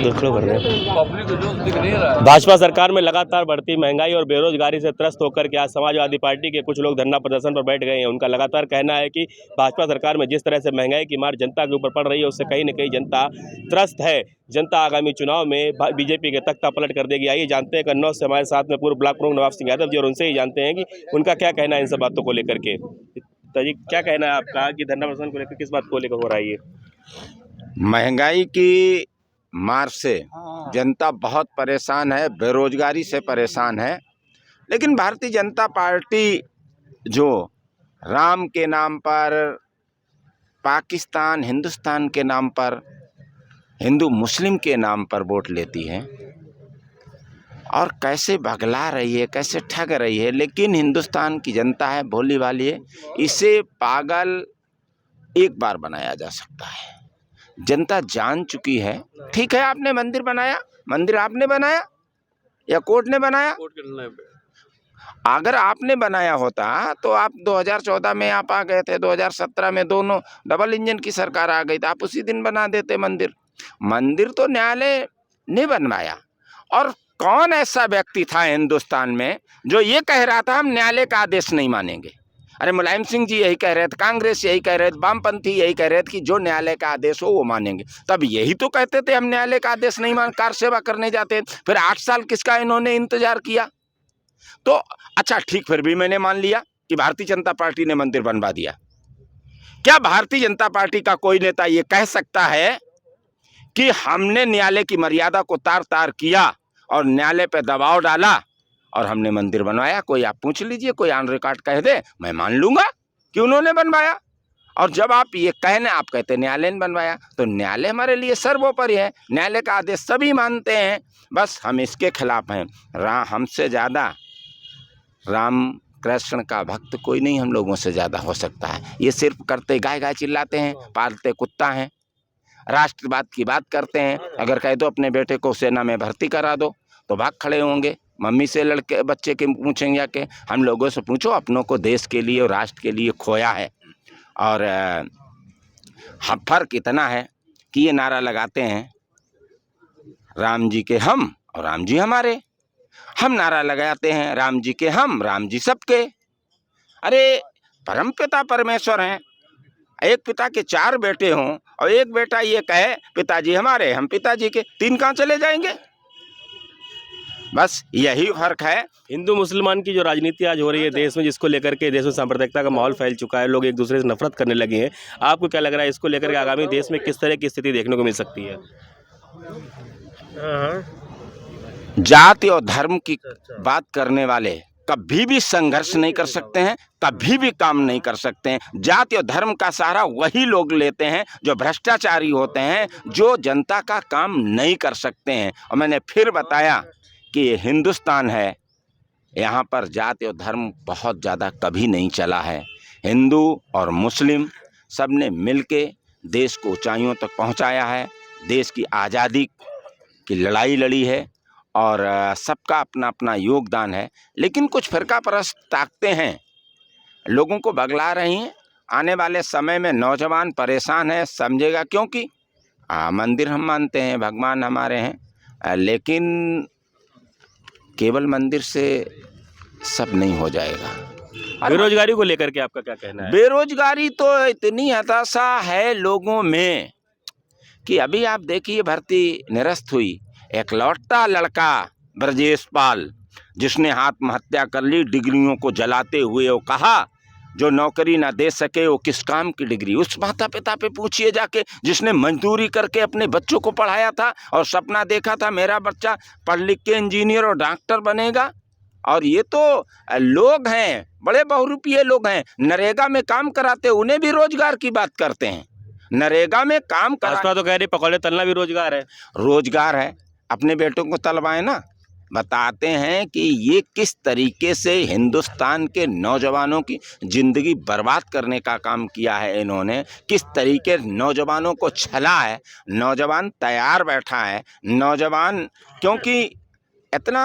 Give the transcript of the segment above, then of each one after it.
दुखड़ो कर रहे हैं। भाजपा सरकार में लगातार बढ़ती महंगाई और बेरोजगारी से त्रस्त होकर के आज समाजवादी पार्टी के कुछ लोग धरना प्रदर्शन पर बैठ गए हैं। उनका लगातार कहना है कि भाजपा सरकार में जिस तरह से महंगाई की मार जनता के ऊपर पड़ रही है, उससे कहीं न कहीं जनता त्रस्त है। जनता आगामी चुनाव में बीजेपी के तख्ता पलट कर देगी। आइए जानते हैं कन्नौज से हमारे साथ में पूर्व ब्लॉक प्रमुख नवाब सिंह यादव जी, और उनसे ही जानते हैं कि उनका क्या कहना है इन सब बातों को लेकर के। तो जी क्या कहना है आपका कि धरना प्रदर्शन को लेकर किस बात को लेकर हो रहा है ये? महंगाई की मार से जनता बहुत परेशान है, बेरोजगारी से परेशान है। लेकिन भारतीय जनता पार्टी जो राम के नाम पर, पाकिस्तान हिंदुस्तान के नाम पर, हिंदू मुस्लिम के नाम पर वोट लेती है और कैसे भगला रही है, कैसे ठग रही है। लेकिन हिंदुस्तान की जनता है, भोली भाली है, इसे पागल एक बार बनाया जा सकता है। जनता जान चुकी है। ठीक है, आपने मंदिर बनाया, मंदिर आपने बनाया या कोर्ट ने बनाया? अगर आपने बनाया होता तो आप 2014 में आप आ गए थे, 2017 में दोनों डबल इंजन की सरकार आ गई, तो आप उसी दिन बना देते मंदिर। मंदिर तो न्यायालय ने बनवाया। और कौन ऐसा व्यक्ति था हिंदुस्तान में जो ये कह रहा था हम न्यायालय का आदेश नहीं मानेंगे? अरे मुलायम सिंह जी यही कह रहे थे, कांग्रेस यही कह रहे थे, वामपंथी यही कह रहे थे कि जो न्यायालय का आदेश हो वो मानेंगे। तब यही तो कहते थे हम न्यायालय का आदेश नहीं मान, कार सेवा करने जाते। फिर 8 साल किसका इन्होंने इंतजार किया? तो अच्छा ठीक, फिर भी मैंने मान लिया कि भारतीय जनता पार्टी ने मंदिर बनवा दिया। क्या भारतीय जनता पार्टी का कोई नेता ये कह सकता है कि हमने न्यायालय की मर्यादा को तार तार किया और न्यायालय पे दबाव डाला और हमने मंदिर बनवाया? कोई आप पूछ लीजिए, कोई ऑन रिकॉर्ड कह दे, मैं मान लूंगा कि उन्होंने बनवाया। और जब आप ये कहने, आप कहते न्यायालय ने बनवाया, तो न्यायालय हमारे लिए सर्वोपरि है। न्यायालय का आदेश सभी मानते हैं, बस हम इसके खिलाफ हैं। हमसे ज़्यादा राम कृष्ण का भक्त कोई नहीं हम लोगों से ज़्यादा हो सकता है। ये सिर्फ करते गाय गाय चिल्लाते हैं, पालते कुत्ता हैं, राष्ट्रवाद की बात करते हैं। अगर कह दो अपने बेटे को सेना में भर्ती करा दो तो भाग खड़े होंगे। मम्मी से लड़के बच्चे के पूछेंगे कि हम लोगों से पूछो अपनों को देश के लिए और राष्ट्र के लिए खोया है। और फर्क इतना है कि ये नारा लगाते हैं राम जी के हम और राम जी हमारे। हम नारा लगाते हैं राम जी के हम, राम जी सबके। अरे परम पिता परमेश्वर हैं। एक पिता के 4 बेटे हों और एक बेटा ये कहे पिताजी हमारे, हम पिताजी के, 3 कहाँ चले जाएंगे? बस यही फर्क है। हिंदू मुसलमान की जो राजनीति आज हो रही है देश में, जिसको लेकर के देश में सांप्रदायिकता का माहौल फैल चुका है, लोग एक दूसरे से नफरत करने लगे हैं। आपको क्या लग रहा है इसको लेकर के आगामी देश में किस तरह की स्थिति देखने को मिल सकती है? जाति और धर्म की बात करने वाले कभी भी संघर्ष नहीं कर सकते हैं, कभी भी काम नहीं कर सकते हैं। जाति और धर्म का सहारा वही लोग लेते हैं जो भ्रष्टाचारी होते हैं, जो जनता का काम नहीं कर सकते हैं। और मैंने फिर बताया कि ये हिंदुस्तान है, यहाँ पर जाति और धर्म बहुत ज़्यादा कभी नहीं चला है। हिंदू और मुस्लिम सब ने मिलके देश को ऊंचाइयों तक पहुँचाया है, देश की आज़ादी की लड़ाई लड़ी है और सबका अपना अपना योगदान है। लेकिन कुछ फिरकापरस्त ताकतें हैं, लोगों को बगला रही हैं। आने वाले समय में नौजवान परेशान है, समझेगा, क्योंकि मंदिर हम मानते हैं, भगवान हमारे हैं, लेकिन केवल मंदिर से सब नहीं हो जाएगा। बेरोजगारी को लेकर के आपका क्या कहना है? बेरोजगारी तो इतनी हताशा है लोगों में कि अभी आप देखिए भर्ती निरस्त हुई, एक लौटता लड़का ब्रजेश पाल जिसने आत्महत्या कर ली डिग्रियों को जलाते हुए। वो कहा जो नौकरी ना दे सके वो किस काम की डिग्री। उस माता पिता पे पूछिए जाके जिसने मजदूरी करके अपने बच्चों को पढ़ाया था और सपना देखा था मेरा बच्चा पढ़ लिख के इंजीनियर और डॉक्टर बनेगा। और ये तो लोग हैं, बड़े बहुरूपिये लोग हैं, नरेगा में काम कराते, उन्हें भी रोजगार की बात करते हैं। नरेगा में काम करा तो कह रहे पकौड़े तलना भी रोजगार है। रोजगार है, अपने बेटों को तलवाएं ना। बताते हैं कि ये किस तरीके से हिंदुस्तान के नौजवानों की ज़िंदगी बर्बाद करने का काम किया है इन्होंने, किस तरीके नौजवानों को छला है। नौजवान तैयार बैठा है, नौजवान क्योंकि इतना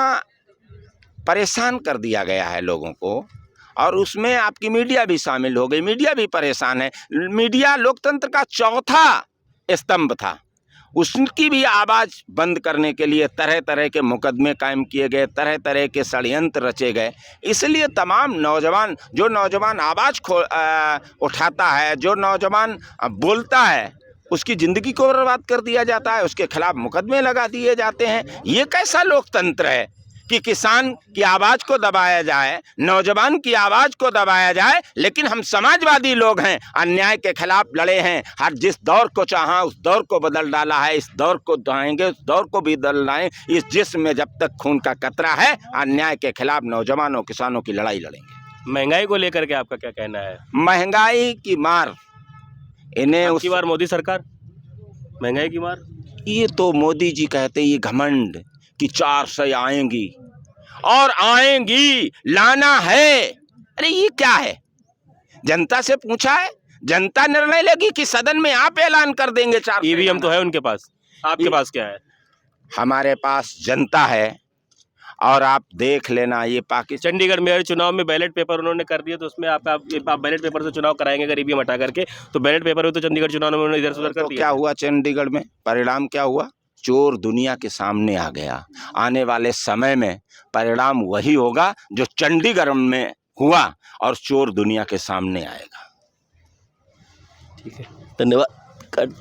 परेशान कर दिया गया है लोगों को, और उसमें आपकी मीडिया भी शामिल हो गई। मीडिया भी परेशान है। मीडिया लोकतंत्र का चौथा स्तंभ था, उसकी भी आवाज़ बंद करने के लिए तरह तरह के मुकदमे कायम किए गए, तरह तरह के षड्यंत्र रचे गए। इसलिए तमाम नौजवान, जो नौजवान आवाज़ उठाता है, जो नौजवान बोलता है, उसकी ज़िंदगी को बर्बाद कर दिया जाता है, उसके खिलाफ मुकदमे लगा दिए जाते हैं। ये कैसा लोकतंत्र है कि किसान की आवाज़ को दबाया जाए, नौजवान की आवाज़ को दबाया जाए। लेकिन हम समाजवादी लोग हैं, अन्याय के खिलाफ लड़े हैं, हर जिस दौर को चाहा उस दौर को बदल डाला है, इस दौर को दोहराएंगे, उस दौर को भी बदलाएं। इस जिस्म में जब तक खून का कतरा है, अन्याय के खिलाफ नौजवानों किसानों की लड़ाई लड़ेंगे। महंगाई को लेकर के आपका क्या कहना है? महंगाई की मार इन्हें अब की बार मोदी सरकार, महंगाई की मार। ये तो मोदी जी कहते ये घमंड कि 4 से आएंगी और आएंगी, लाना है। अरे ये क्या है? जनता से पूछा है? जनता निर्णय लेगी कि सदन में आप ऐलान कर देंगे 4 से? ईवीएम तो है उनके पास, आपके पास क्या है? हमारे पास जनता है। और आप देख लेना, ये पाकिस्तान चंडीगढ़ मेयर चुनाव में बैलेट पेपर उन्होंने कर दिया, तो उसमें आप बैलेट पेपर से चुनाव कराएंगे अगर ईवीएम हटा करके, तो बैलेट पेपर में तो चंडीगढ़ चुनाव में उन्होंने इधर से उधर कर तो दिया। क्या हुआ चंडीगढ़ में? परिणाम क्या हुआ? चोर दुनिया के सामने आ गया। आने वाले समय में परिणाम वही होगा जो चंडीगढ़ में हुआ, और चोर दुनिया के सामने आएगा। ठीक है, धन्यवाद।